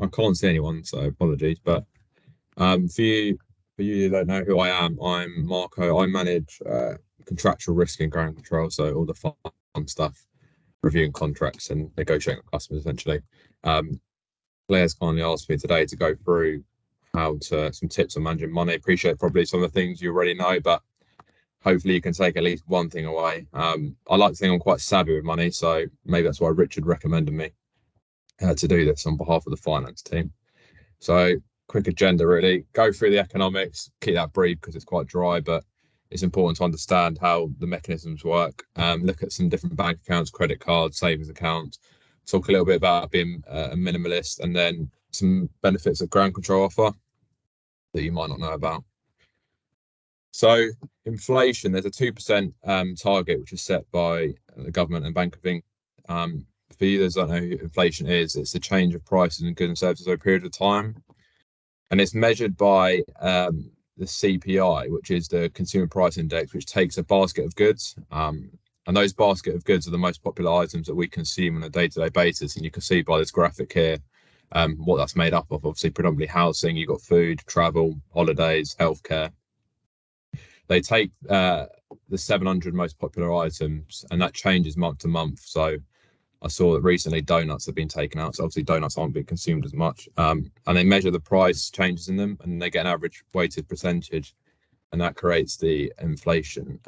I can't see anyone, so apologies. But for you who don't know who I am, I'm Marco. I manage contractual risk and ground control, so all the fun stuff, reviewing contracts and negotiating with customers essentially. Blair's kindly asked me today to go through some tips on managing money. Appreciate probably some of the things you already know, but hopefully you can take at least one thing away. I like to think I'm quite savvy with money, so maybe that's why Richard recommended me to do this on behalf of the finance team. So quick agenda really, go through the economics, keep that brief because it's quite dry, but it's important to understand how the mechanisms work. Look at some different bank accounts, credit cards, savings accounts, talk a little bit about being a minimalist, and then some benefits that ground control offer that you might not know about. So inflation, there's a 2% target which is set by the government and Bank of England. For you that don't know who inflation is, it's the change of prices in goods and services over a period of time. And it's measured by the CPI, which is the Consumer Price Index, which takes a basket of goods. And those basket of goods are the most popular items that we consume on a day-to-day basis. And you can see by this graphic here what that's made up of. Obviously, predominantly housing, you've got food, travel, holidays, healthcare. They take the 700 most popular items, and that changes month to month. So I saw that recently donuts have been taken out. So obviously donuts aren't being consumed as much. And they measure the price changes in them, and they get an average weighted percentage. And that creates the inflation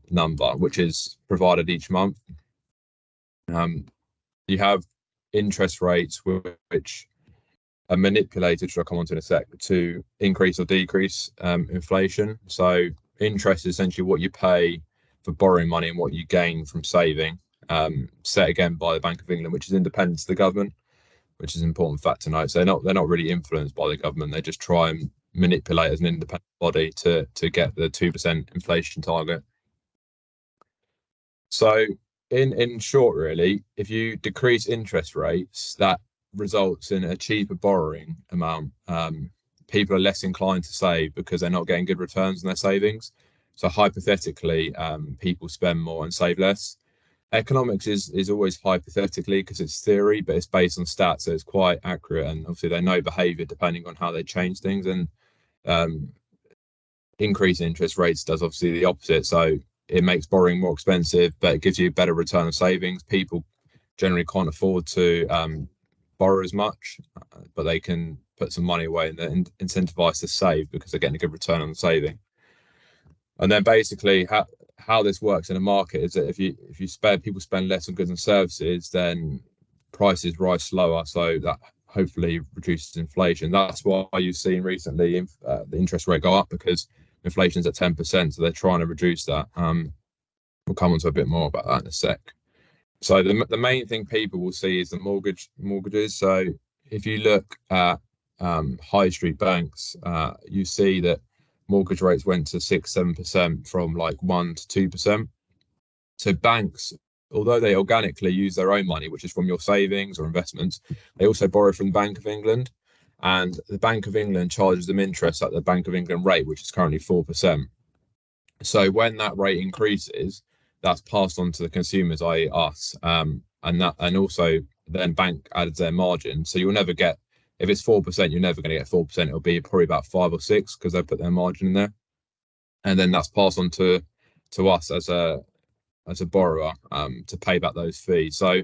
number, which is provided each month. You have interest rates which are manipulated, which I'll come on to in a sec, to increase or decrease inflation. So interest is essentially what you pay for borrowing money and what you gain from saving, set again by the Bank of England, which is independent to the government, which is an important fact to note. So they're not really influenced by the government. They just try and manipulate as an independent body to get the 2% inflation target. So in short, really, if you decrease interest rates, that results in a cheaper borrowing amount. People are less inclined to save because they're not getting good returns on their savings. So hypothetically, people spend more and save less. Economics is always hypothetically because it's theory, but it's based on stats, so it's quite accurate. And obviously they know behavior depending on how they change things. And increasing interest rates does obviously the opposite. So it makes borrowing more expensive, but it gives you a better return on savings. People generally can't afford to borrow as much, but they can put some money away and they're incentivized to save because they're getting a good return on the saving. And then basically how this works in a market is that if people spend less on goods and services, then prices rise slower, so that hopefully reduces inflation. That's why you've seen recently the interest rate go up, because inflation's at 10%, so they're trying to reduce that. We'll come on to a bit more about that in a sec. So the main thing people will see is the mortgages. So if you look at high street banks, you see that mortgage rates went to 6-7% from like 1 to 2%. So banks, although they organically use their own money, which is from your savings or investments, they also borrow from the Bank of England, and the Bank of England charges them interest at the Bank of England rate, which is currently 4%. So when that rate increases, that's passed on to the consumers, i.e. us, and also then bank adds their margin. So you'll never get, if it's 4%, you're never going to get 4%. It'll be probably about 5 or 6 because they put their margin in there, and then that's passed on to us as a borrower to pay back those fees. So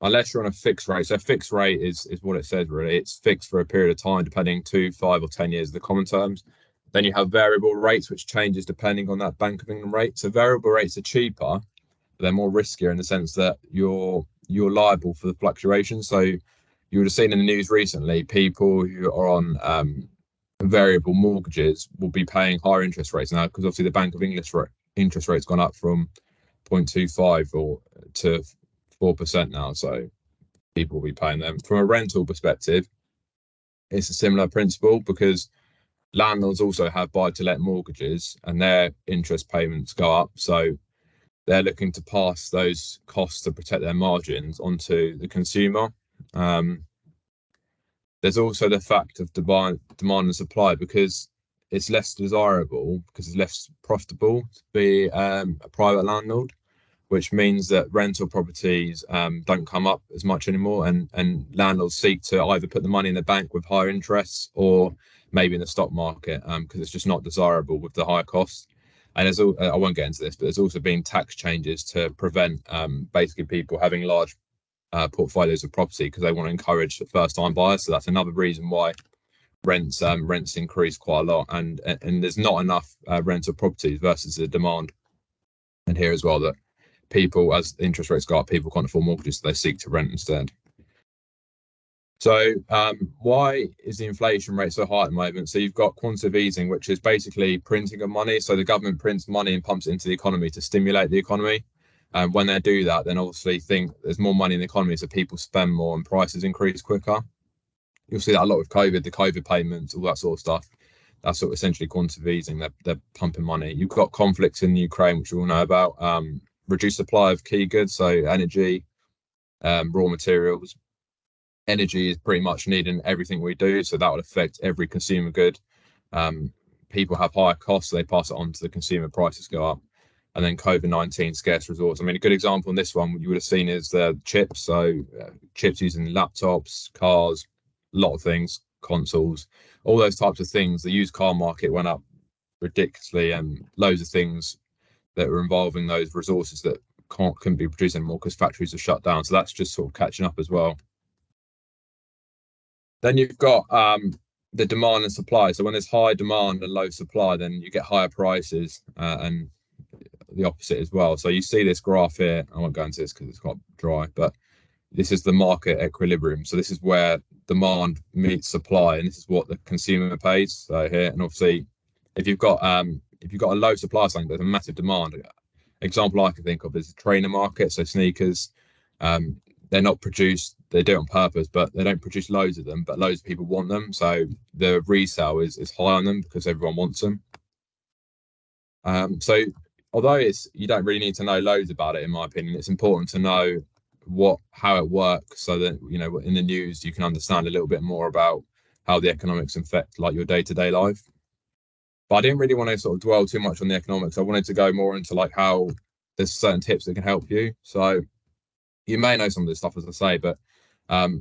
unless you're on a fixed rate, so fixed rate is what it says really. It's fixed for a period of time, depending 2, 5, or 10 years, the common terms. Then you have variable rates, which changes depending on that Bank of England rate. So variable rates are cheaper, but they're more riskier in the sense that you're liable for the fluctuation. So you would have seen in the news recently, people who are on variable mortgages will be paying higher interest rates now, because obviously the Bank of England interest rate's gone up from 0.25 to 4% now. So people will be paying them. From a rental perspective, it's a similar principle, because landlords also have buy-to-let mortgages and their interest payments go up. So they're looking to pass those costs to protect their margins onto the consumer. There's also the fact of demand and supply, because it's less desirable, because it's less profitable to be a private landlord, which means that rental properties don't come up as much anymore, and landlords seek to either put the money in the bank with higher interests or maybe in the stock market because it's just not desirable with the higher costs. And I won't get into this, but there's also been tax changes to prevent basically people having large portfolios of property because they want to encourage first-time buyers. So that's another reason why rents increase quite a lot, and there's not enough rental properties versus the demand. And here as well that people, as interest rates go up, people can't afford mortgages, so they seek to rent instead. So why is the inflation rate so high at the moment? So you've got quantitative easing, which is basically printing of money. So the government prints money and pumps it into the economy to stimulate the economy. And when they do that, then obviously think there's more money in the economy, so people spend more and prices increase quicker. You'll see that a lot with COVID, the COVID payments, all that sort of stuff. That's sort of essentially quantitative easing. They're pumping money. You've got conflicts in Ukraine, which we all know about. Reduced supply of key goods, so energy, raw materials. Energy is pretty much needed in everything we do, so that would affect every consumer good. People have higher costs, so they pass it on to the consumer, prices go up. And then COVID-19, scarce resource. I mean, a good example on this one you would have seen is the chips. So chips used in laptops, cars, a lot of things, consoles, all those types of things. The used car market went up ridiculously, and loads of things that were involving those resources that couldn't be produced anymore because factories are shut down. So that's just sort of catching up as well. Then you've got the demand and supply. So when there's high demand and low supply, then you get higher prices and the opposite as well. So you see this graph here. I won't go into this because it's quite dry, but this is the market equilibrium. So this is where demand meets supply, and this is what the consumer pays. So here, and obviously, if you've got a low supply of something, there's a massive demand. Example I can think of is the trainer market. So sneakers, they're not produced, they do it on purpose, but they don't produce loads of them, but loads of people want them. So the resale is high on them because everyone wants them. So although you don't really need to know loads about it, in my opinion, it's important to know how it works so that, you know, in the news, you can understand a little bit more about how the economics affect like your day-to-day life. But I didn't really want to sort of dwell too much on the economics. I wanted to go more into like how there's certain tips that can help you. So you may know some of this stuff, as I say, but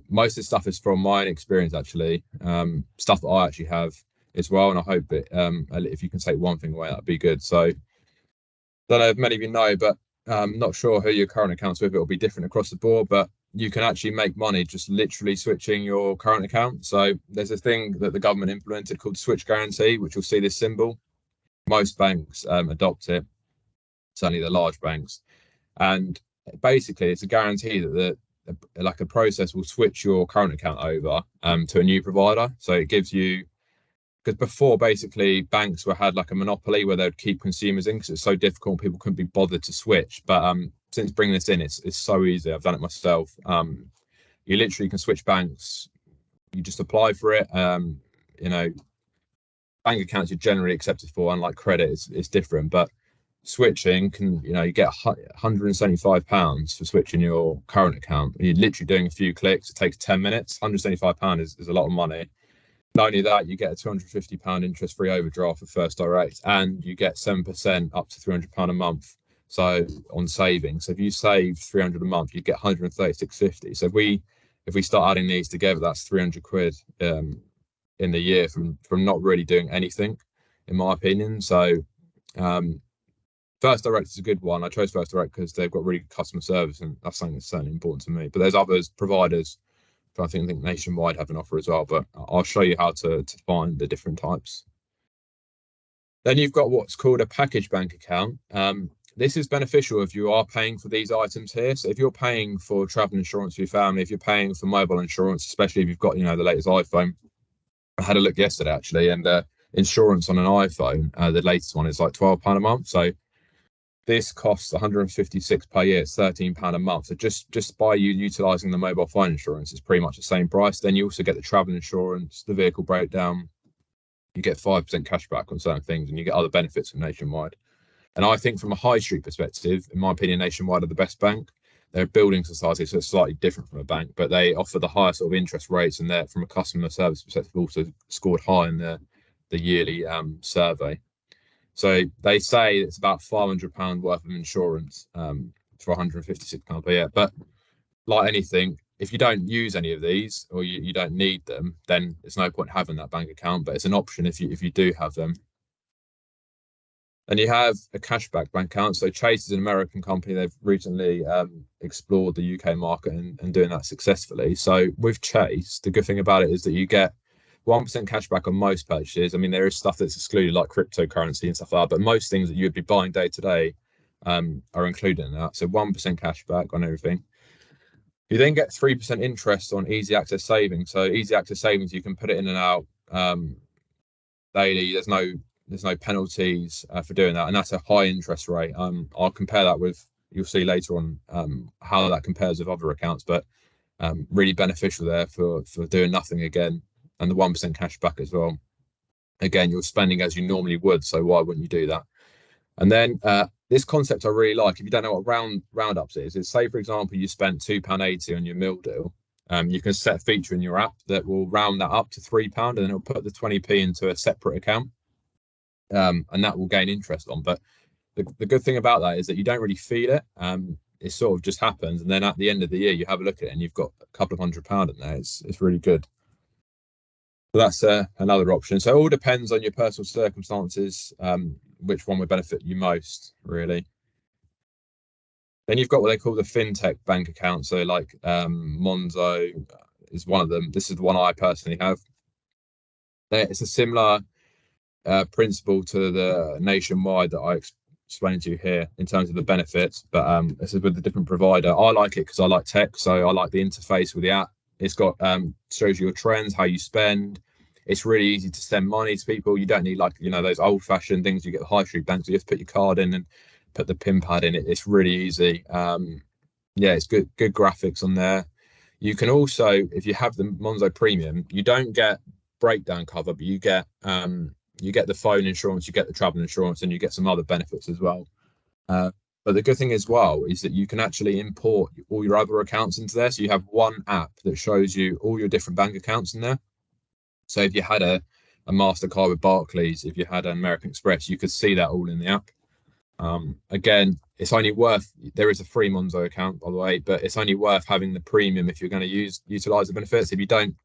most of the stuff is from my own experience, actually, stuff that I actually have as well. And I hope that if you can take one thing away, that'd be good. So I don't know if many of you know, but not sure who your current account's with. It'll be different across the board, but you can actually make money just literally switching your current account. So there's a thing that the government implemented called switch guarantee, which you'll see this symbol. Most banks adopt it, certainly the large banks. And basically, it's a guarantee that like a process will switch your current account over to a new provider. So it gives you, because before basically banks had like a monopoly where they'd keep consumers in because it's so difficult, people couldn't be bothered to switch. But since bringing this in, it's so easy. I've done it myself. You literally can switch banks. You just apply for it. You know, bank accounts are generally accepted for, unlike credit, it's different. But switching can, you know, you get £175 for switching your current account. You're literally doing a few clicks. It takes 10 minutes. £175 is a lot of money. Not only that, you get a £250 interest-free overdraft for First Direct, and you get 7% up to £300 a month. So on savings, so if you save £300 a month, you get £136.50. So if we start adding these together, that's £300 in the year from not really doing anything, in my opinion. So First Direct is a good one. I chose First Direct because they've got really good customer service, and that's something that's certainly important to me. But there's others, providers. I think Nationwide have an offer as well, but I'll show you how to find the different types. Then you've got what's called a package bank account. This is beneficial if you are paying for these items here. So if you're paying for travel insurance for your family, if you're paying for mobile insurance, especially if you've got, you know, the latest iPhone. I had a look yesterday actually, and insurance on an iPhone, the latest one is like £12 a month. So this costs £156 per year. It's £13 a month. So just by you utilising the mobile phone insurance, it's pretty much the same price. Then you also get the travel insurance, the vehicle breakdown. You get 5% cash back on certain things, and you get other benefits from Nationwide. And I think from a high street perspective, in my opinion, Nationwide are the best bank. They're a building society, so it's slightly different from a bank, but they offer the highest sort of interest rates, and they're, from a customer service perspective, also scored high in the yearly survey. So they say it's about £500 worth of insurance for £156 per year. But like anything, if you don't use any of these or you don't need them, then there's no point having that bank account. But it's an option if you do have them. And you have a cashback bank account. So Chase is an American company. They've recently explored the UK market and doing that successfully. So with Chase, the good thing about it is that you get 1% cashback on most purchases. I mean, there is stuff that's excluded like cryptocurrency and stuff like that, but most things that you would be buying day to day are included in that. So 1% cashback on everything. You then get 3% interest on easy access savings. So easy access savings, you can put it in and out daily. There's no penalties for doing that, and that's a high interest rate. I'll compare that with, you'll see later on how that compares with other accounts, but really beneficial there for doing nothing again, and the 1% cash back as well. Again, you're spending as you normally would, so why wouldn't you do that? And then this concept I really like. If you don't know what roundups is say for example you spent £2.80 on your meal deal. You can set a feature in your app that will round that up to £3, and then it'll put the 20p into a separate account. And that will gain interest on. But the good thing about that is that you don't really feel it. It sort of just happens, and then at the end of the year you have a look at it and you've got a couple of £100 in there. It's really good. So that's another option. So it all depends on your personal circumstances, which one would benefit you most, really. Then you've got what they call the fintech bank account. So like Monzo is one of them. This is the one I personally have. It's a similar principle to the nationwide that I explained to you here in terms of the benefits, but this is with a different provider. I like it because I like tech, so I like the interface with the app. It's got shows you your trends, how you spend. It's really easy to send money to people. You don't need like those old-fashioned things you get at high street banks. You just put your card in and put the PIN pad in. It's really easy. Yeah, it's good graphics on there. You can also, if you have the Monzo Premium, you don't get breakdown cover, but you get the phone insurance, you get the travel insurance, and you get some other benefits as well. But the good thing as well is that you can actually import all your other accounts into there. So you have one app that shows you all your different bank accounts in there. So if you had a MasterCard with Barclays, if you had an American Express, you could see that all in the app. Again, it's only worth, there is a free Monzo account, by the way, but it's only worth having the premium if you're going to utilize the benefits. If you don't,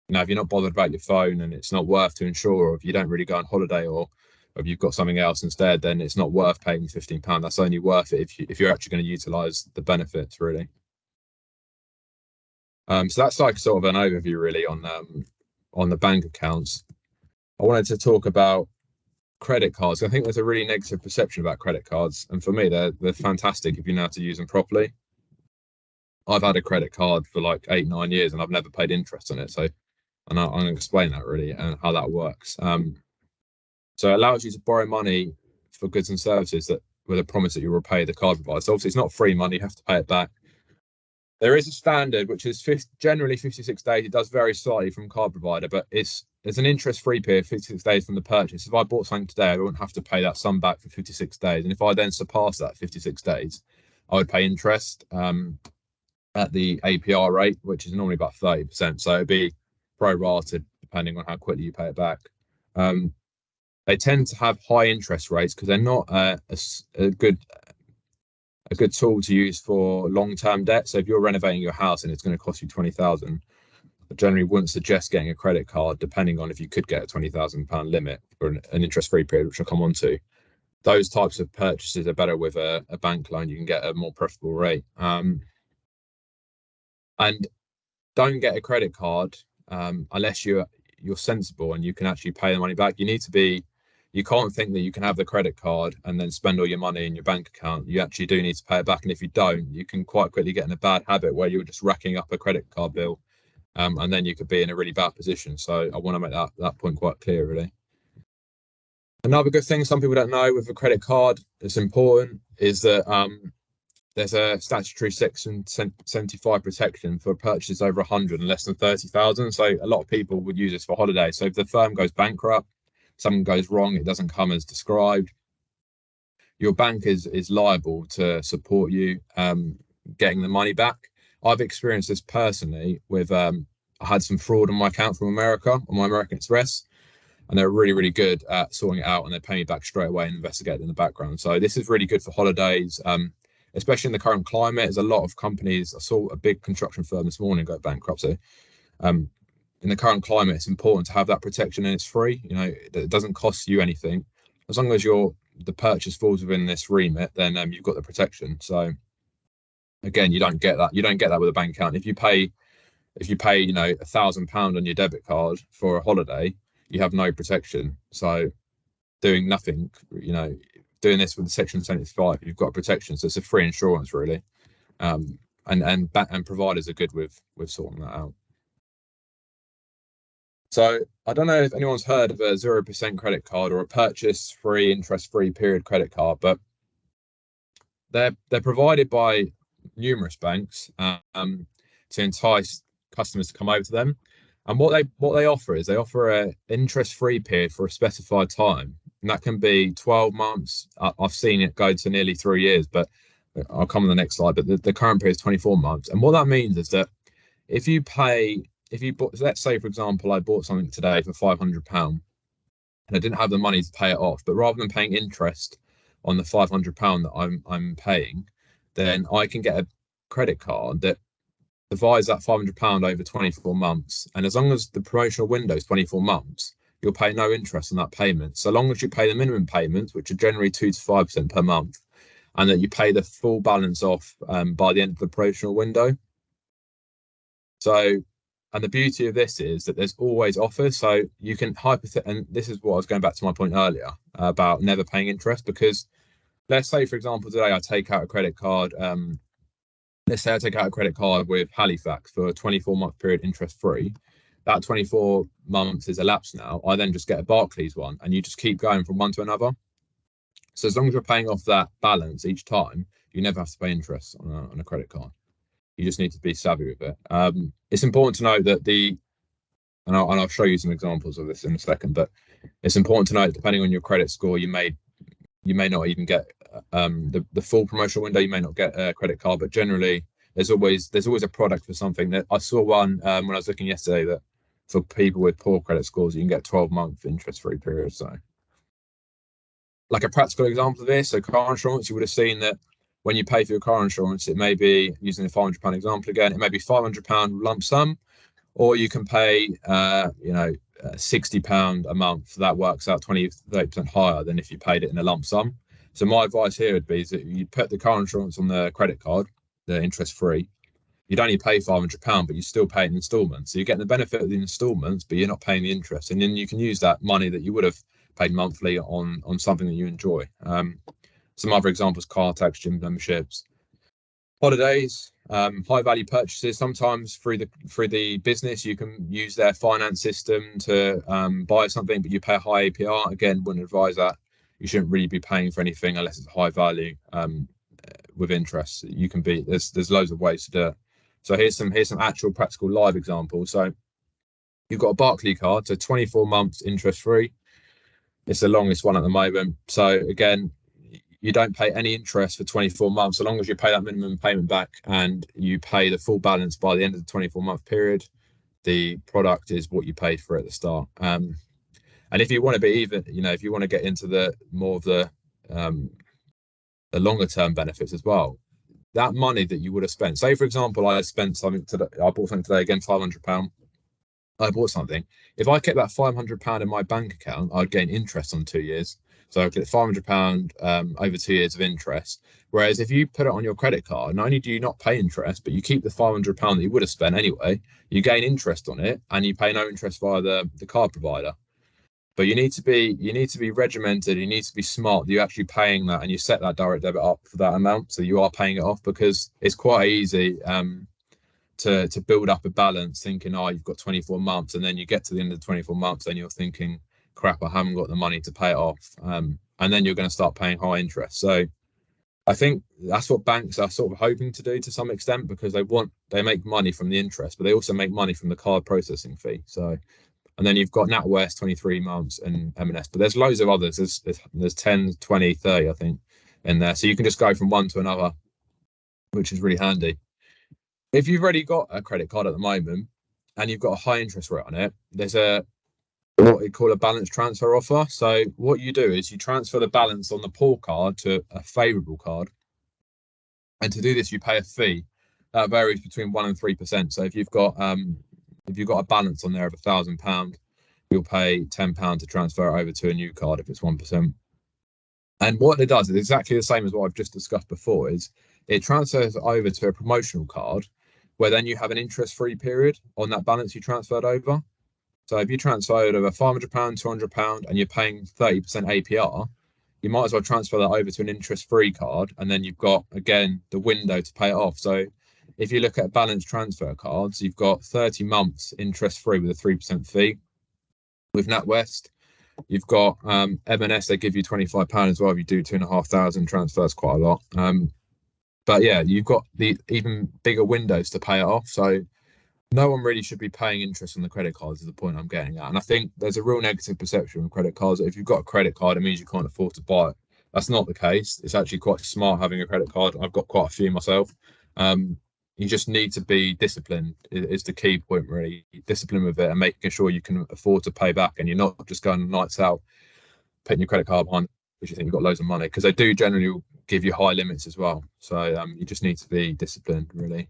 if you're not bothered about your phone and it's not worth to insure, or if you don't really go on holiday, or if you've got something else instead, then it's not worth paying £15. That's only worth it if you're actually going to utilize the benefits, really. So that's like sort of an overview really on the bank accounts. I wanted to talk about credit cards. I think there's a really negative perception about credit cards, and for me they're fantastic if you know how to use them properly. I've had a credit card for like 8-9 years and I've never paid interest on it, so and I'm going to explain that really and how that works. So it allows you to borrow money for goods and services that with a promise that you'll repay the card provider. So obviously it's not free money, you have to pay it back. There is a standard which is generally 56 days. It does vary slightly from card provider, but there's an interest-free period, 56 days from the purchase. If I bought something today, I wouldn't have to pay that sum back for 56 days. And if I then surpass that 56 days, I would pay interest at the APR rate, which is normally about 30%. So it'd be prorated depending on how quickly you pay it back. They tend to have high interest rates because they're not a good tool to use for long-term debt. So if you're renovating your house and it's going to cost you £20,000, I generally wouldn't suggest getting a credit card, depending on if you could get a £20,000 limit for an interest-free period, which I'll come on to. Those types of purchases are better with a bank loan. You can get a more preferable rate. And don't get a credit card unless you're sensible and you can actually pay the money back. You can't think that you can have the credit card and then spend all your money in your bank account. You actually do need to pay it back. And if you don't, you can quite quickly get in a bad habit where you're just racking up a credit card bill. And then you could be in a really bad position. So I want to make that point quite clear, really. Another good thing some people don't know with a credit card that's important is that there's a statutory section 75 protection for purchases over 100 and less than 30,000. So a lot of people would use this for holiday. So if the firm goes bankrupt, something goes wrong, it doesn't come as described, your bank is liable to support you getting the money back. I've experienced this personally with I had some fraud on my account from America on my American Express, and they're really, really good at sorting it out, and they pay me back straight away and investigate in the background. So this is really good for holidays. especially in the current climate. There's a lot of companies. I saw a big construction firm this morning go bankrupt. So in the current climate, it's important to have that protection, and it's free. It doesn't cost you anything as long as the purchase falls within this remit. Then you've got the protection. So again, you don't get that. You don't get that with a bank account. If you pay, £1,000 on your debit card for a holiday, you have no protection. So doing nothing, doing this with the Section 75, you've got protection. So it's a free insurance, really. And providers are good with sorting that out. So I don't know if anyone's heard of a 0% credit card or a purchase-free, interest-free period credit card, but they're provided by numerous banks to entice customers to come over to them. And what they offer is they offer an interest-free period for a specified time, and that can be 12 months. I've seen it go to nearly 3 years, but I'll come on the next slide. But the current period is 24 months, and what that means is that if you bought, let's say for example, I bought something today for £500, and I didn't have the money to pay it off, but rather than paying interest on the £500 that I'm paying, then I can get a credit card that divides that £500 over 24 months. And as long as the promotional window is 24 months, you'll pay no interest on that payment. So long as you pay the minimum payments, which are generally 2 to 5% per month, and that you pay the full balance off by the end of the promotional window. So, and the beauty of this is that there's always offers. So you can and this is what I was going back to my point earlier about never paying interest, because let's say, for example, today I take out a credit card. Let's say I take out a credit card with Halifax for a 24-month period interest free. That 24 months is elapsed now. I then just get a Barclays one, and you just keep going from one to another. So as long as you're paying off that balance each time, you never have to pay interest on a credit card. You just need to be savvy with it. It's important to note that and I'll show you some examples of this in a second, but it's important to note, depending on your credit score, you may not even get the full promotional window. You may not get a credit card, but generally there's always a product for something. That I saw one when I was looking yesterday, that for people with poor credit scores, you can get 12-month interest-free period. So, like a practical example of this, so car insurance, you would have seen that when you pay for your car insurance, it may be, using the £500 example again, it may be £500 lump sum, or you can pay £60 a month. That works out 20-30% higher than if you paid it in a lump sum. So my advice here would be is that you put the car insurance on the credit card, the interest free. You'd only pay £500, but you still pay it in instalments. So you're getting the benefit of the instalments, but you're not paying the interest. And then you can use that money that you would have paid monthly on something that you enjoy. Some other examples: car tax, gym memberships, holidays, high value purchases. Sometimes through the business, you can use their finance system to buy something, but you pay a high APR. Again, wouldn't advise that. You shouldn't really be paying for anything unless it's high value with interest. There's loads of ways to do it. So here's some actual practical live examples. So you've got a Barclays card, so 24 months interest free. It's the longest one at the moment. So again, you don't pay any interest for 24 months. So long as you pay that minimum payment back and you pay the full balance by the end of the 24-month period, the product is what you paid for at the start. And if you want to be even, if you want to get into the more of the longer term benefits as well, that money that you would have spent, say for example, I spent something today, I bought something today, again, £500. I bought something. If I kept that £500 in my bank account, I'd gain interest on 2 years. So I get £500 over 2 years of interest. Whereas if you put it on your credit card, not only do you not pay interest, but you keep the £500 that you would have spent anyway, you gain interest on it, and you pay no interest via the card provider. But you need to be regimented. You need to be smart. You're actually paying that, and you set that direct debit up for that amount, so you are paying it off, because it's quite easy to build up a balance thinking, oh, you've got 24 months, and then you get to the end of the 24 months and you're thinking, crap, I haven't got the money to pay it off, and then you're going to start paying high interest. So I think that's what banks are sort of hoping to do to some extent, because they make money from the interest, but they also make money from the card processing fee. So, and then you've got NatWest 23 months and M&S, but there's loads of others. There's 10, 20, 30, I think, in there. So you can just go from one to another, which is really handy. If you've already got a credit card at the moment and you've got a high interest rate on it, there's what we call a balance transfer offer. So what you do is you transfer the balance on the poor card to a favourable card, And to do this, you pay a fee that varies between 1% and 3%. So if you've got a balance on there of £1,000, you'll pay £10 to transfer it over to a new card if it's 1%. And what it does is exactly the same as what I've just discussed before. Is it transfers over to a promotional card, where then you have an interest-free period on that balance you transferred over. So if you transferred over £500, £200, and you're paying 30% APR, you might as well transfer that over to an interest-free card, and then you've got, again, the window to pay it off. So if you look at balance transfer cards, you've got 30 months interest-free with a 3% fee. With NatWest, you've got M&S, they give you £25 as well if you do 2,500 transfers, quite a lot. But yeah, you've got the even bigger windows to pay it off. So no one really should be paying interest on the credit cards is the point I'm getting at. And I think there's a real negative perception of credit cards. If you've got a credit card, it means you can't afford to buy it. That's not the case. It's actually quite smart having a credit card. I've got quite a few myself. You just need to be disciplined is the key point, really. Discipline with it and making sure you can afford to pay back, and you're not just going nights out, putting your credit card behind because you think you've got loads of money, because they do generally give you high limits as well. So you just need to be disciplined, really.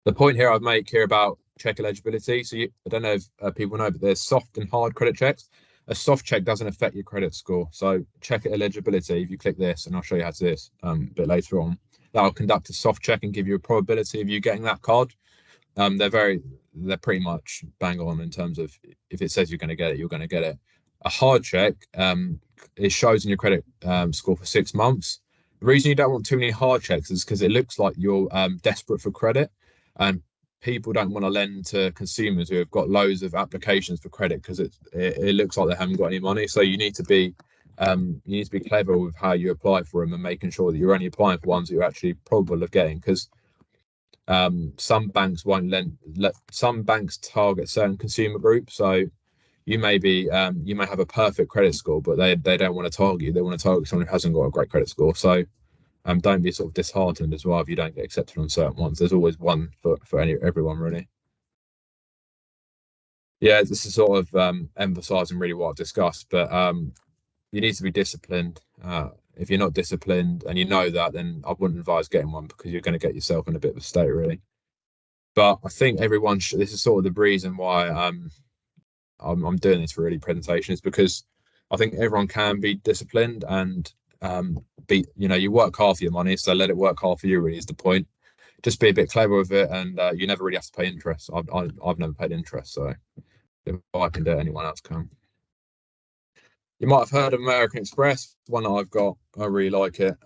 The point here I'd make here about check eligibility. So I don't know if people know, but there's soft and hard credit checks. A soft check doesn't affect your credit score. So check eligibility, if you click this, and I'll show you how to do this a bit later on, that'll conduct a soft check and give you a probability of you getting that card. They're pretty much bang on in terms of if it says you're going to get it, you're going to get it. A hard check, it shows in your credit score for 6 months. The reason you don't want too many hard checks is because it looks like you're desperate for credit, and people don't want to lend to consumers who have got loads of applications for credit because it looks like they haven't got any money. So you need to be clever with how you apply for them and making sure that you're only applying for ones that you're actually probable of getting, because some banks won't some banks target certain consumer groups. So you may have a perfect credit score, but they don't want to target you. They want to target someone who hasn't got a great credit score. So don't be sort of disheartened as well if you don't get accepted on certain ones. There's always one for everyone, really. Yeah, this is sort of emphasizing really what I've discussed, but you need to be disciplined. If you're not disciplined and you know that, then I wouldn't advise getting one, because you're going to get yourself in a bit of a state, really. But I think everyone this is sort of the reason why I'm doing this really presentation, is because I think everyone can be disciplined and you work hard for your money, so let it work hard for you, really, is the point. Just be a bit clever with it, and you never really have to pay interest. I've never paid interest, so if I can do it, anyone else can. You might have heard of American Express, one that I've got. I really like it.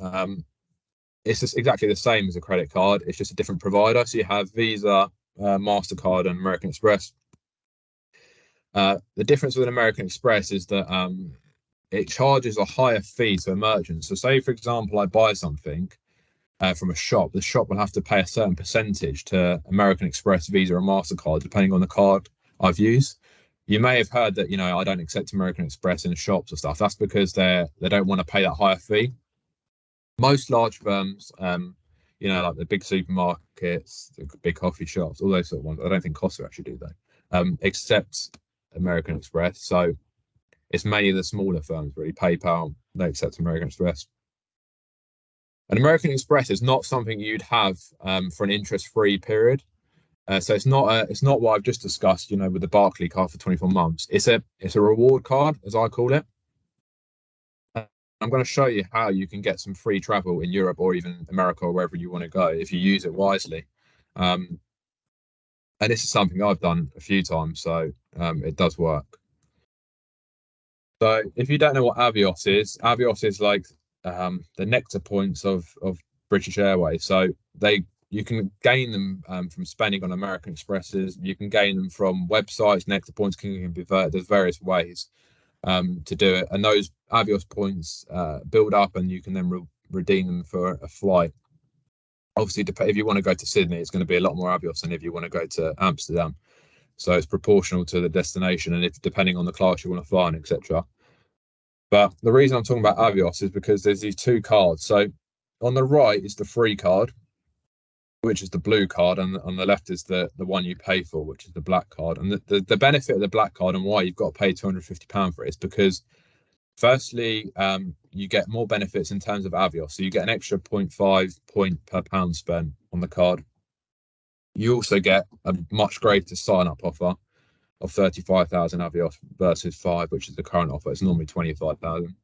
It's just exactly the same as a credit card. It's just a different provider. So you have Visa, MasterCard, and American Express. The difference with American Express is that it charges a higher fee to a merchant. So say, for example, I buy something from a shop. The shop will have to pay a certain percentage to American Express, Visa, or MasterCard, depending on the card I've used. You may have heard that, I don't accept American Express in shops or stuff. That's because they don't want to pay that higher fee. Most large firms, like the big supermarkets, the big coffee shops, all those sort of ones, I don't think Costa actually do though, accept American Express. So it's mainly the smaller firms, really. PayPal, they accept American Express. And American Express is not something you'd have for an interest-free period. So it's not what I've just discussed, with the Barclay card for 24 months. It's a reward card, as I call it. I'm going to show you how you can get some free travel in Europe or even America or wherever you want to go if you use it wisely. And this is something I've done a few times, so it does work. So if you don't know what Avios is like the Nectar points of British Airways. So you can gain them from spending on American Expresses. You can gain them from websites. Nectar points can be converted. There's various ways to do it, and those Avios points build up, and you can then redeem them for a flight. Obviously, if you want to go to Sydney, it's going to be a lot more Avios than if you want to go to Amsterdam. So it's proportional to the destination, and depending on the class you want to fly on, etc. But the reason I'm talking about Avios is because there's these two cards. So on the right is the free card, which is the blue card, and on the left is the one you pay for, which is the black card. And the benefit of the black card and why you've got to pay £250 for it is because Firstly, you get more benefits in terms of Avios. So you get an extra 0.5 point per pound spent on the card. You also get a much greater sign-up offer of 35,000 Avios versus 5, which is the current offer. It's normally 25,000.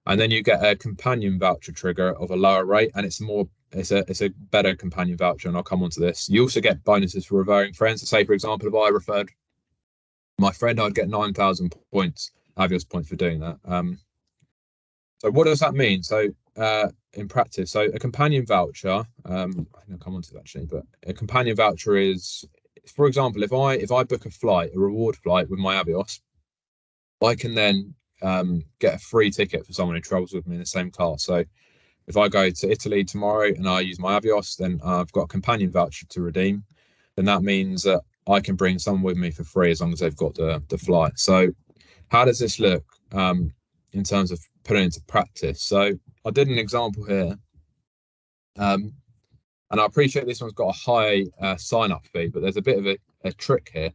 And then you get a companion voucher trigger of a lower rate, and it's a better companion voucher, and I'll come on to this. You also get bonuses for referring friends. So say, for example, if I referred my friend, I'd get 9,000 points, Avios points for doing that. So what does that mean? So in practice, so a companion voucher, I think I'll come on to that actually, but a companion voucher is, for example, if I book a flight, a reward flight with my Avios, I can then get a free ticket for someone who travels with me in the same class. So if I go to Italy tomorrow and I use my Avios, then I've got a companion voucher to redeem. Then that means that I can bring someone with me for free as long as they've got the flight. So how does this look in terms of putting it into practice? So I did an example here, and I appreciate this one's got a high sign-up fee, but there's a bit of a trick here.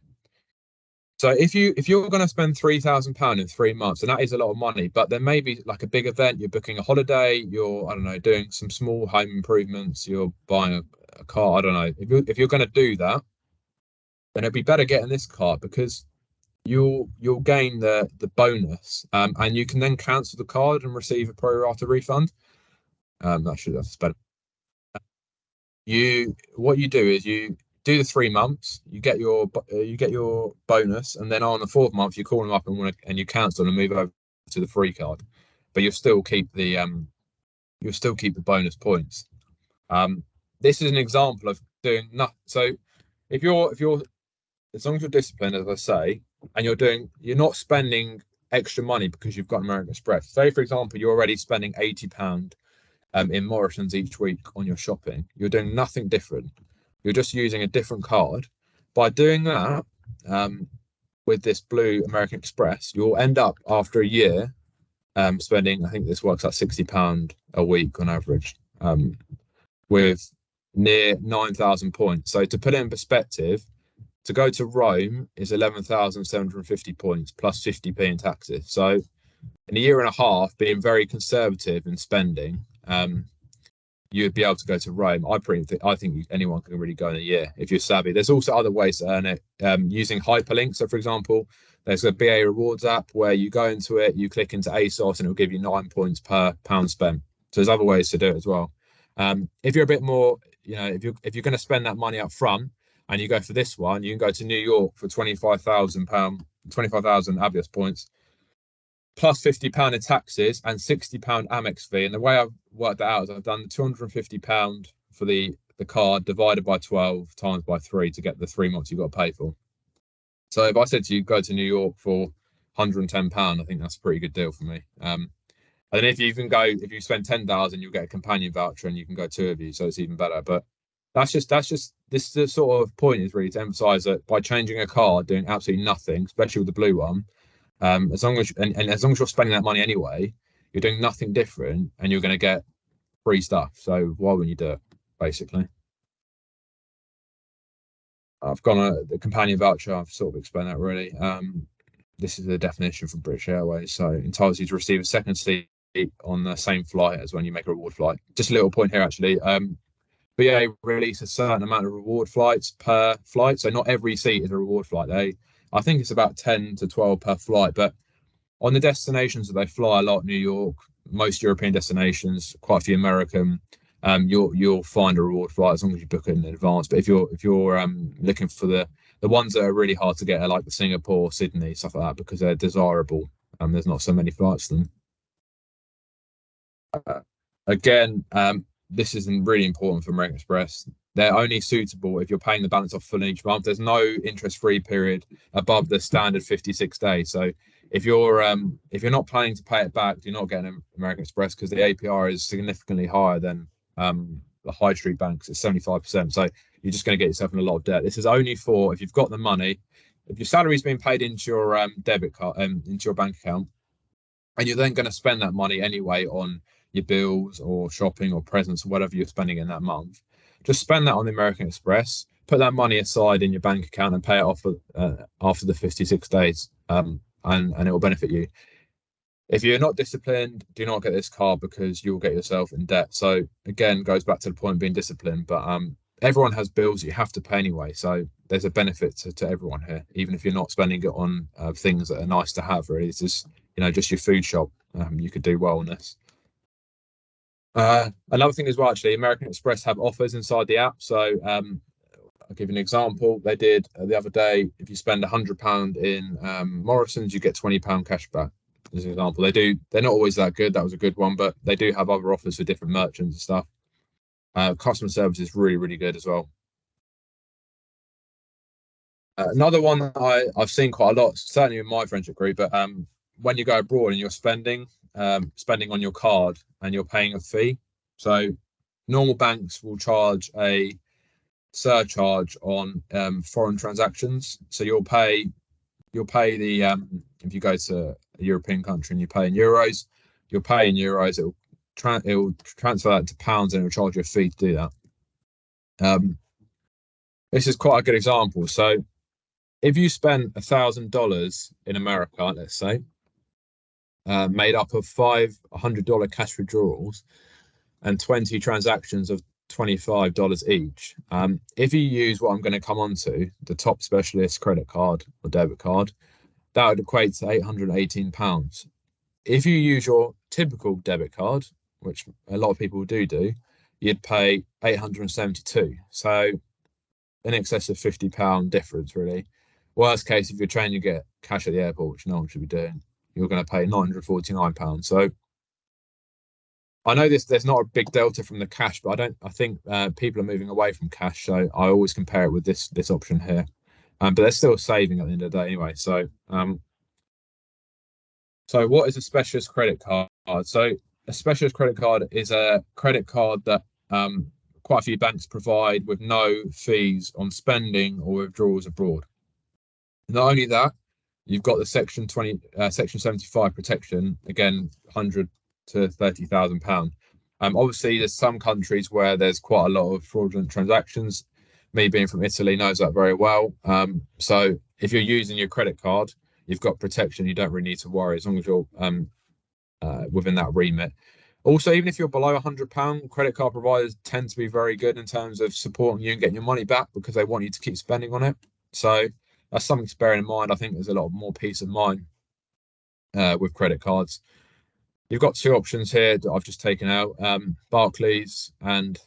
So if you're going to spend £3,000 in 3 months, and that is a lot of money, but there may be like a big event, you're booking a holiday, you're, I don't know, doing some small home improvements, you're buying a car, I don't know. If you're going to do that, then it'd be better getting this card because you'll gain the bonus, and you can then cancel the card and receive a pro rata refund. That's better. What you do is you do the 3 months, you get your bonus, and then on the 4th month you call them up and you cancel and move over to the free card, but you'll still keep the bonus points. This is an example of doing nothing. So if you're as long as you're disciplined, as I say, and you're not spending extra money because you've got American Express. Say, for example, you're already spending £80 in Morrison's each week on your shopping. You're doing nothing different. You're just using a different card. By doing that, with this blue American Express, you'll end up after a year spending, I think this works out £60 a week on average, with near 9,000 points. So to put it in perspective, to go to Rome is 11,750 points plus 50p in taxes. So in a year and a half, being very conservative in spending, you'd be able to go to Rome. I think anyone can really go in a year if you're savvy. There's also other ways to earn it using hyperlinks. So, for example, there's a BA Rewards app where you go into it, you click into ASOS, and it'll give you 9 points per pound spent. So there's other ways to do it as well. If you're a bit more, if you're going to spend that money up front and you go for this one, you can go to New York for £25,000 Avios points, plus £50 in taxes and £60 Amex fee. And the way I've worked that out is I've done £250 for the card divided by 12 times by 3 to get the 3 months you've got to pay for. So if I said to you, go to New York for £110, I think that's a pretty good deal for me. And then if you spend 10,000, you'll get a companion voucher and you can go 2 of you. So it's even better. But that's just this the sort of point is really to emphasize that by changing a card, doing absolutely nothing, especially with the blue one, as long as you're spending that money anyway, you're doing nothing different and you're going to get free stuff. So why wouldn't you do it, basically? I've gone the companion voucher. I've sort of explained that really. This is the definition from British Airways. So entitles you to receive a second seat on the same flight as when you make a reward flight. Just a little point here, actually. BA release a certain amount of reward flights per flight. So not every seat is a reward flight. I think it's about 10 to 12 per flight, but on the destinations that they fly a lot, New York, most European destinations, quite a few American, you'll find a reward flight as long as you book it in advance. But if you're looking for the ones that are really hard to get, like the Singapore, Sydney, stuff like that, because they're desirable, there's not so many flights to them. Again, this isn't really important for American Express. They're only suitable if you're paying the balance off full each month. There's no interest-free period above the standard 56 days. So if you're not planning to pay it back, you're not getting American Express because the APR is significantly higher than the high street banks. It's 75%. So you're just going to get yourself in a lot of debt. This is only for if you've got the money, if your salary's being paid into your debit card, into your bank account, and you're then going to spend that money anyway on your bills or shopping or presents or whatever you're spending in that month. Just spend that on the American Express, put that money aside in your bank account and pay it off after the 56 days, and it will benefit you. If you're not disciplined, do not get this card because you'll get yourself in debt. So again, goes back to the point of being disciplined. But everyone has bills you have to pay anyway. So there's a benefit to everyone here, even if you're not spending it on things that are nice to have. Really, it's just just your food shop. You could do well on this. Another thing as well, actually, American Express have offers inside the app. So I'll give you an example. They did the other day. If you spend £100 in Morrison's, you get £20 cash back. As an example, they're not always that good. That was a good one, but they do have other offers for different merchants and stuff. Customer service is really, really good as well. Another one that I've seen quite a lot, certainly in my friendship group, but when you go abroad and you're spending on your card and you're paying a fee. So normal banks will charge a surcharge on foreign transactions. So you'll pay the if you go to a European country and you pay in euros, you'll pay in euros. It'll transfer that to pounds and it'll charge you a fee to do that. This is quite a good example. So if you spend $1,000 in America, let's say, made up of $500 cash withdrawals and 20 transactions of $25 each. If you use what I'm going to come on to, the top specialist credit card or debit card, that would equate to £818. If you use your typical debit card, which a lot of people do, you'd pay $872. So in excess of £50 difference, really. Worst case, if you're trying to get cash at the airport, which no one should be doing, you're going to pay £949. So I know there's not a big delta from the cash, but I think people are moving away from cash. So I always compare it with this option here. But they're still saving at the end of the day anyway. So what is a specialist credit card? So a specialist credit card is a credit card that quite a few banks provide with no fees on spending or withdrawals abroad. Not only that, you've got the Section 75 protection, again, £100 to £30,000. Obviously, there's some countries where there's quite a lot of fraudulent transactions. Me being from Italy knows that very well. So if you're using your credit card, you've got protection. You don't really need to worry as long as you're within that remit. Also, even if you're below £100, credit card providers tend to be very good in terms of supporting you and getting your money back because they want you to keep spending on it. So that's something to bear in mind. I think there's a lot more peace of mind with credit cards. You've got two options here that I've just taken out, Barclays and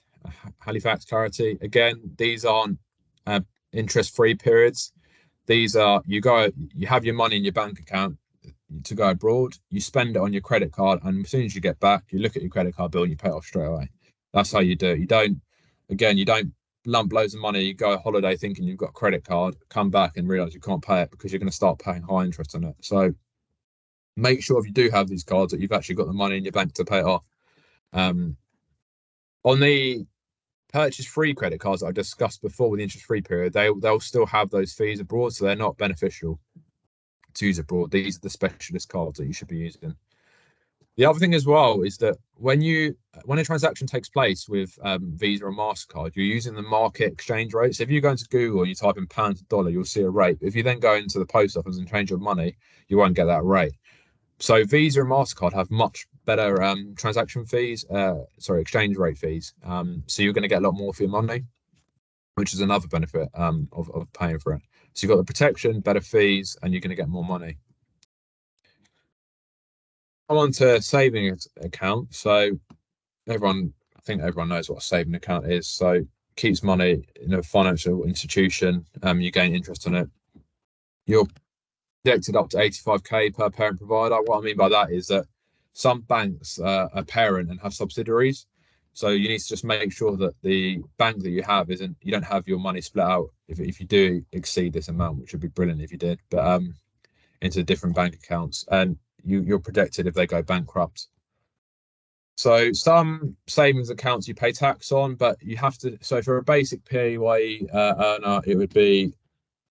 Halifax Clarity. Again, these aren't interest-free periods. These are, you have your money in your bank account to go abroad, you spend it on your credit card, and as soon as you get back, you look at your credit card bill and you pay it off straight away. That's how you do it. You don't lump loads of money, you go on holiday thinking you've got a credit card, come back and realize you can't pay it because you're going to start paying high interest on it. So make sure if you do have these cards that you've actually got the money in your bank to pay it off. On the purchase-free credit cards that I discussed before with the interest-free period, they'll still have those fees abroad, so they're not beneficial to use abroad. These are the specialist cards that you should be using. The other thing as well is that when a transaction takes place with Visa or MasterCard, you're using the market exchange rate. So if you go into Google and you type in pound to dollar, you'll see a rate. If you then go into the post office and change your money, you won't get that rate. So Visa and MasterCard have much better transaction fees, exchange rate fees. So you're going to get a lot more for your money, which is another benefit of paying for it. So you've got the protection, better fees, and you're going to get more money. Come on to savings account. So I think everyone knows what a saving account is. So keeps money in a financial institution. You gain interest on it. You're projected up to 85k per parent provider. What I mean by that is that some banks are parent and have subsidiaries. So you need to just make sure that the bank that you have you don't have your money split out if you do exceed this amount, which would be brilliant if you did, but into different bank accounts, and you're protected if they go bankrupt. So some savings accounts you pay tax on, but you have to. So for a basic PAYE earner, it would be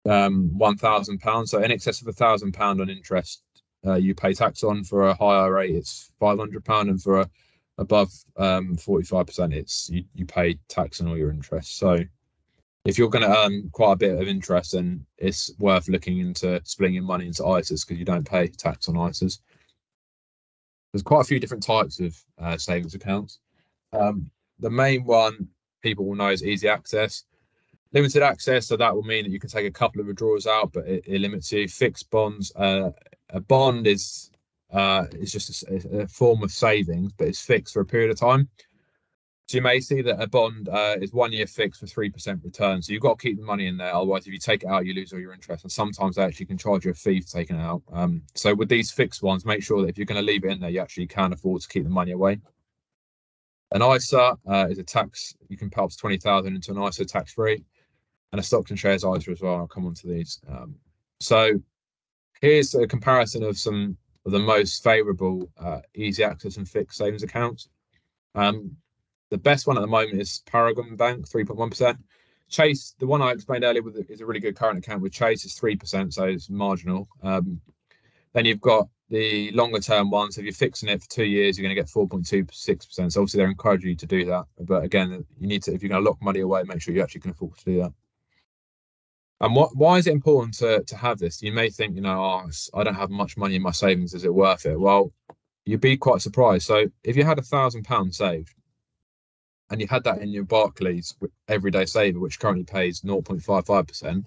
£1,000. So in excess of £1,000 on interest, you pay tax on. For a higher rate, it's £500, and for above 45%, it's you pay tax on all your interest. So if you're going to earn quite a bit of interest, then it's worth looking into splitting your money into ISAs because you don't pay tax on ISAs. There's quite a few different types of savings accounts. The main one people will know is easy access. Limited access, so that will mean that you can take a couple of withdrawals out, but it limits you. Fixed bonds. A bond is just a form of savings, but it's fixed for a period of time. So you may see that a bond is 1 year fixed for 3% return. So you've got to keep the money in there. Otherwise, if you take it out, you lose all your interest. And sometimes they actually can charge you a fee for taking it out. So with these fixed ones, make sure that if you're going to leave it in there, you actually can afford to keep the money away. An ISA is a tax. You can put up to 20,000 into an ISA tax-free. And a stocks and shares ISA as well. I'll come on to these. So here's a comparison of some of the most favourable easy access and fixed savings accounts. The best one at the moment is Paragon Bank, 3.1%. Chase, the one I explained earlier, is a really good current account with Chase. It's 3%, so it's marginal. Then you've got the longer term ones. If you're fixing it for 2 years, you're going to get 4.26%. So obviously they're encouraging you to do that. But again, you need to, if you're going to lock money away, make sure you actually can afford to do that. And why is it important to have this? You may think, oh, I don't have much money in my savings. Is it worth it? Well, you'd be quite surprised. So if you had £1,000 saved and you had that in your Barclays everyday saver, which currently pays 0.55%,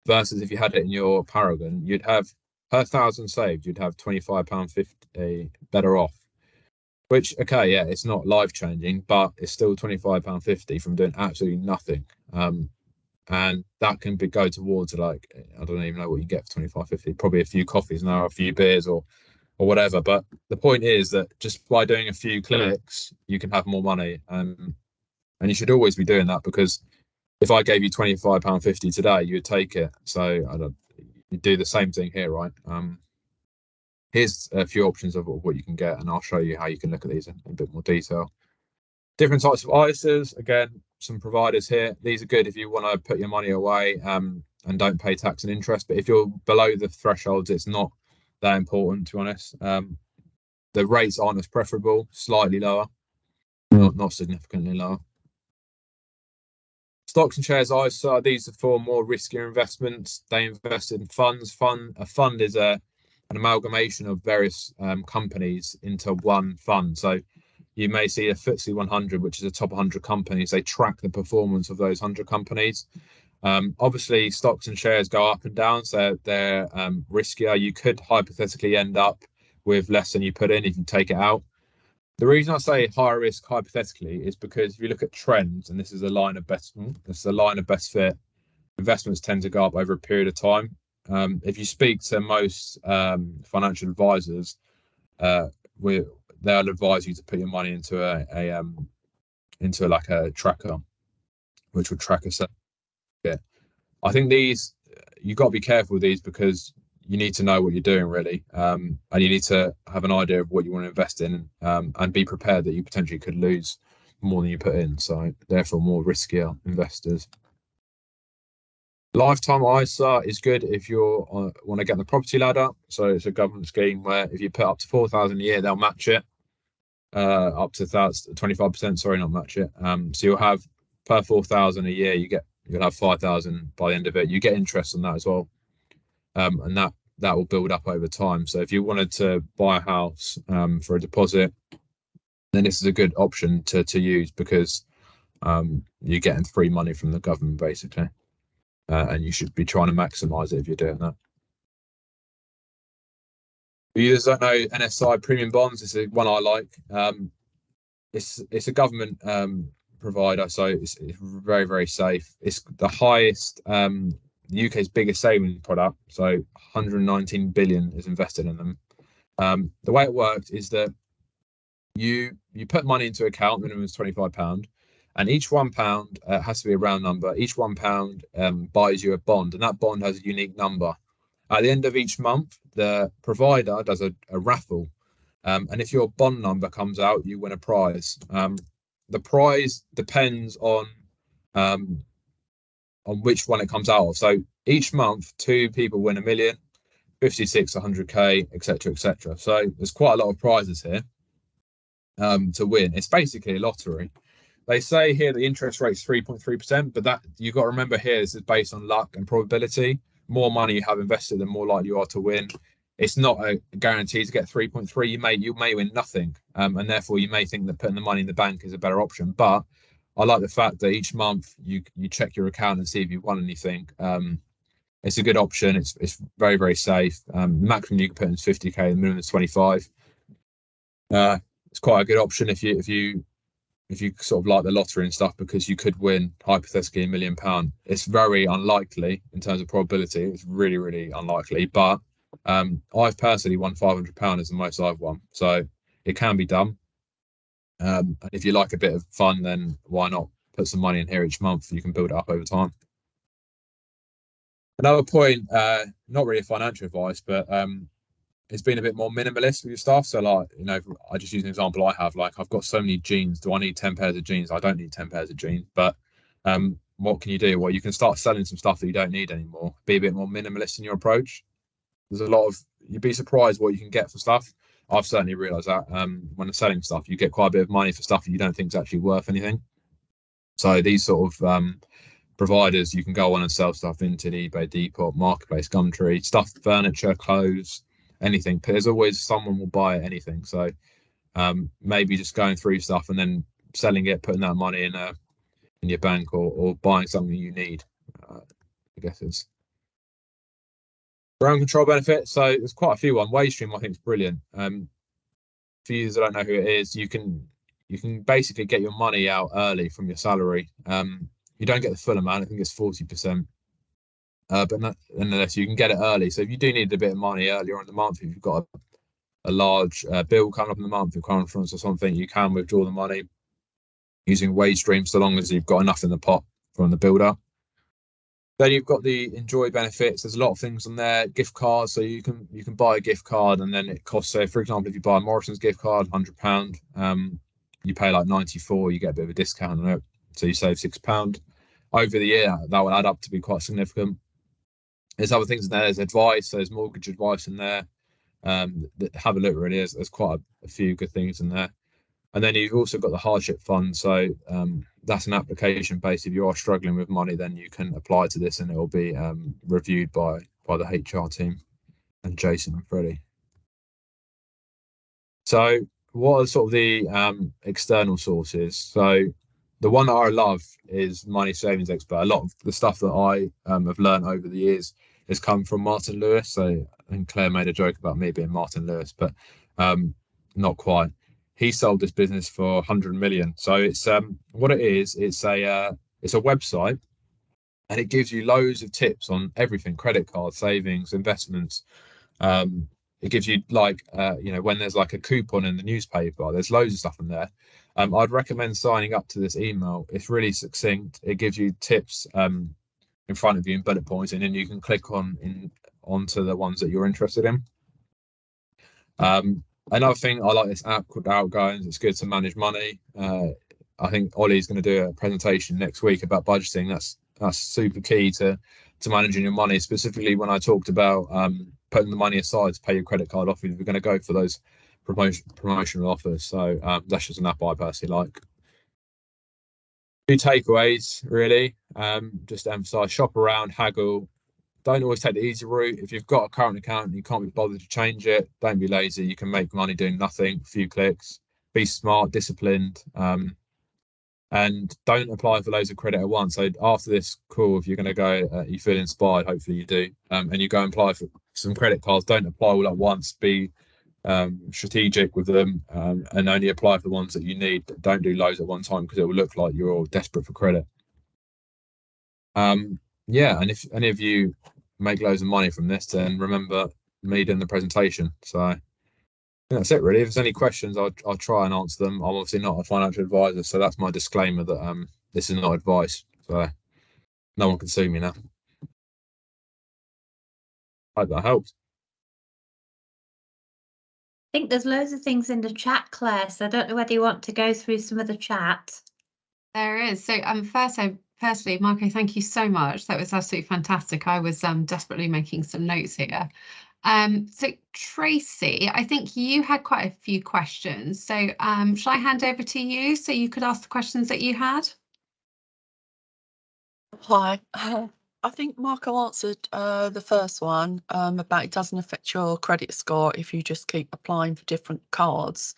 versus if you had it in your Paragon, you'd have per 1,000 saved, you'd have £25.50 better off. Which, okay, yeah, it's not life changing, but it's still £25.50 from doing absolutely nothing. And that can go towards, like, I don't even know what you get for £25.50, probably a few coffees now, a few beers or whatever. But the point is that just by doing a few clicks, you can have more money. And you should always be doing that, because if I gave you £25.50 today, you would take it. So you do the same thing here, right? Here's a few options of what you can get, and I'll show you how you can look at these in a bit more detail. Different types of ISAs, again, some providers here. These are good if you want to put your money away and don't pay tax and interest. But if you're below the thresholds, it's not that important, to be honest. The rates aren't as preferable, slightly lower, not significantly lower. Stocks and shares ISA, these are for more riskier investments. They invest in funds. A fund is an amalgamation of various companies into one fund. So you may see a FTSE 100, which is the top 100 companies. They track the performance of those 100 companies. Obviously, stocks and shares go up and down, so they're riskier. You could hypothetically end up with less than you put in if you take it out. The reason I say higher risk hypothetically is because if you look at trends, and this is a line of best fit, investments tend to go up over a period of time. If you speak to most financial advisors, they'll advise you to put your money into a tracker, which would track a certain. Yeah, I think you've got to be careful with these, because you need to know what you're doing, really, and you need to have an idea of what you want to invest in, and be prepared that you potentially could lose more than you put in. So therefore, more riskier investors. Lifetime ISA is good if you want to get on the property ladder. So it's a government scheme where if you put up to 4,000 a year, they'll match it. Up to 25%, sorry, not match it. So you'll have per 4,000 a year, you'll have 5,000 by the end of it. You get interest on that as well, and that will build up over time. So if you wanted to buy a house for a deposit, then this is a good option to use, because you're getting free money from the government basically, and you should be trying to maximise it if you're doing that. Users don't know NSI premium bonds. This is one I like. It's a government provider, so it's very, very safe. It's the highest, the UK's biggest savings product. So 119 billion is invested in them. The way it works is that you put money into account, minimum is £25, and each £1 has to be a round number. Each £1 buys you a bond, and that bond has a unique number. At the end of each month, the provider does a raffle, and if your bond number comes out, you win a prize. The prize depends on which one it comes out of. So each month, 2 people win 1 million, 56, 100k, etc., etc. So there's quite a lot of prizes here to win. It's basically a lottery. They say here the interest rate is 3.3%, but that you've got to remember here, this is based on luck and probability. More money you have invested, the more likely you are to win. it's not a guarantee to get 3.3. You may win nothing, and therefore you may think that putting the money in the bank is a better option. But I like the fact that each month you check your account and see if you've won anything. It's a good option. It's very, very safe. The maximum you can put in is 50k, the minimum is 25. It's quite a good option if you sort of like the lottery and stuff, because you could win hypothetically £1 million. It's very unlikely in terms of probability. It's really, really unlikely. But I've personally won £500 is the most I've won, so it can be done. And if you like a bit of fun, then why not put some money in here each month? You can build it up over time. Another point, not really financial advice, but it's been a bit more minimalist with your stuff. So like, you know, I just use an example I have. Like, I've got so many jeans. Do I need 10 pairs of jeans? I don't need 10 pairs of jeans. But what can you do? Well, you can start selling some stuff that you don't need anymore. Be a bit more minimalist in your approach. There's a lot of, you'd be surprised what you can get for stuff. I've certainly realised that when I'm selling stuff, you get quite a bit of money for stuff that you don't think is actually worth anything. So these sort of providers, you can go on and sell stuff into eBay, Depop, Marketplace, Gumtree, stuff, furniture, clothes, anything. There's always someone will buy anything. So maybe just going through stuff and then selling it, putting that money in your bank, or buying something you need. I guess it's ground control benefit. So there's quite a few. WageStream I think is brilliant. For you that don't know who it is, you can basically get your money out early from your salary. You don't get the full amount. I think it's 40%. But nonetheless, you can get it early. So if you do need a bit of money earlier in the month, if you've got a large bill coming up in the month, your car insurance or something, you can withdraw the money using WageStream, so long as you've got enough in the pot from the builder. Then you've got the enjoy benefits. There's a lot of things on there. Gift cards, so you can buy a gift card and then it costs. So for example, if you buy a Morrison's gift card, £100, you pay like 94. You get a bit of a discount on it, so you save £6 over the year. That will add up to be quite significant. There's other things in there. There's advice. There's mortgage advice in there. Have a look. Really, there's quite a few good things in there. And then you've also got the hardship fund. So that's an application based. If you are struggling with money, then you can apply to this, and it will be reviewed by the HR team and Jason and Freddie. So what are sort of the external sources? So the one that I love is Money Savings Expert. A lot of the stuff that I have learned over the years has come from Martin Lewis. So I think Claire made a joke about me being Martin Lewis, but not quite. He sold this business for 100 million. So it's what it is. It's a website, and it gives you loads of tips on everything: credit cards, savings, investments. It gives you like when there's like a coupon in the newspaper, there's loads of stuff in there. I'd recommend signing up to this email. It's really succinct. It gives you tips in front of you in bullet points, and then you can click onto the ones that you're interested in. Another thing, I like this app called Outgoings. It's good to manage money. I think Ollie's going to do a presentation next week about budgeting. That's super key to managing your money, specifically when I talked about putting the money aside to pay your credit card off if you're going to go for those promotional offers. So that's just an app I personally like. Two takeaways, really. Just to emphasize: shop around, haggle. Don't always take the easy route. If you've got a current account and you can't be bothered to change it, don't be lazy. You can make money doing nothing, a few clicks. Be smart, disciplined, and don't apply for loads of credit at once. So after this call, if you're going to go, you feel inspired, hopefully you do, and you go and apply for some credit cards, don't apply all at once. Be strategic with them, and only apply for the ones that you need. Don't do loads at one time, because it will look like you're all desperate for credit. Yeah, and if any of you make loads of money from this, then remember me doing the presentation. So I think that's it, really. If there's any questions, I'll try and answer them. I'm obviously not a financial advisor, so that's my disclaimer that this is not advice. So no one can sue me now. I hope that helps. I think there's loads of things in the chat, Claire, so I don't know whether you want to go through some of the chat. There is. So firstly, Marco, thank you so much. That was absolutely fantastic. I was desperately making some notes here. So Tracy, I think you had quite a few questions. So shall I hand over to you so you could ask the questions that you had? Hi. I think Marco answered the first one about it doesn't affect your credit score if you just keep applying for different cards,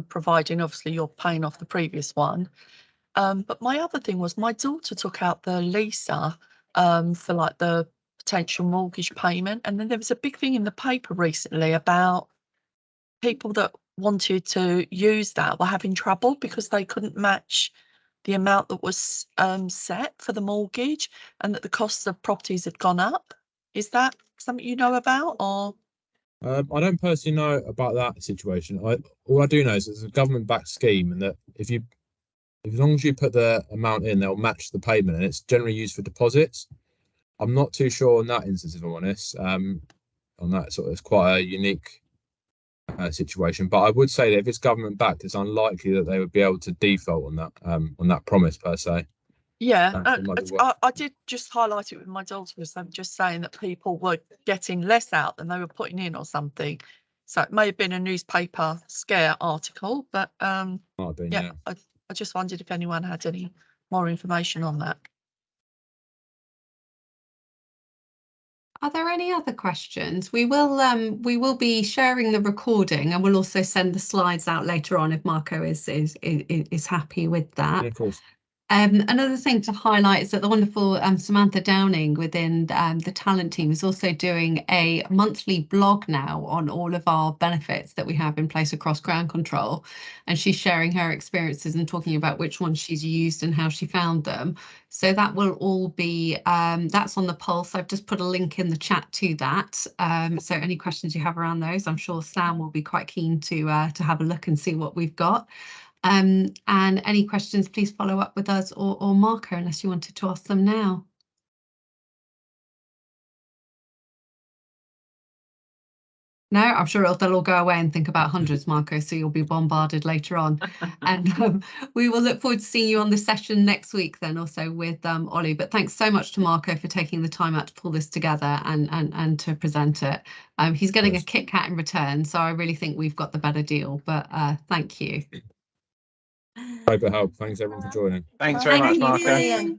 providing obviously you're paying off the previous one. But my other thing was my daughter took out the Lisa for like the potential mortgage payment, and then there was a big thing in the paper recently about people that wanted to use that were having trouble because they couldn't match the amount that was set for the mortgage, and that the cost of properties had gone up. Is that something you know about, or? I don't personally know about that situation. All I do know is it's a government-backed scheme, and that as long as you put the amount in, they'll match the payment, and it's generally used for deposits. I'm not too sure on that instance, if I'm honest. On that sort of, it's quite a unique situation. But I would say that if it's government backed, it's unlikely that they would be able to default on that promise per se. Yeah, I did just highlight it with my daughter because I'm just saying that people were getting less out than they were putting in or something. So it may have been a newspaper scare article, but Might have been, yeah. I just wondered if anyone had any more information on that. Are there any other questions? We will be sharing the recording, and we'll also send the slides out later on if Marco is happy with that. Yeah, of course. Another thing to highlight is that the wonderful Samantha Downing within the talent team is also doing a monthly blog now on all of our benefits that we have in place across ground control, and she's sharing her experiences and talking about which ones she's used and how she found them. So that will all be that's on the Pulse. I've just put a link in the chat to that. So any questions you have around those, I'm sure Sam will be quite keen to have a look and see what we've got. And any questions, please follow up with us or Marco, unless you wanted to ask them now. No, I'm sure they'll all go away and think about hundreds, Marco, so you'll be bombarded later on. And we will look forward to seeing you on the session next week then, also with Ollie. But thanks so much to Marco for taking the time out to pull this together and to present it. He's getting a Kit Kat in return, so I really think we've got the better deal. But thank you. Hope it helped. Thanks everyone for joining. Thanks very much, Marco.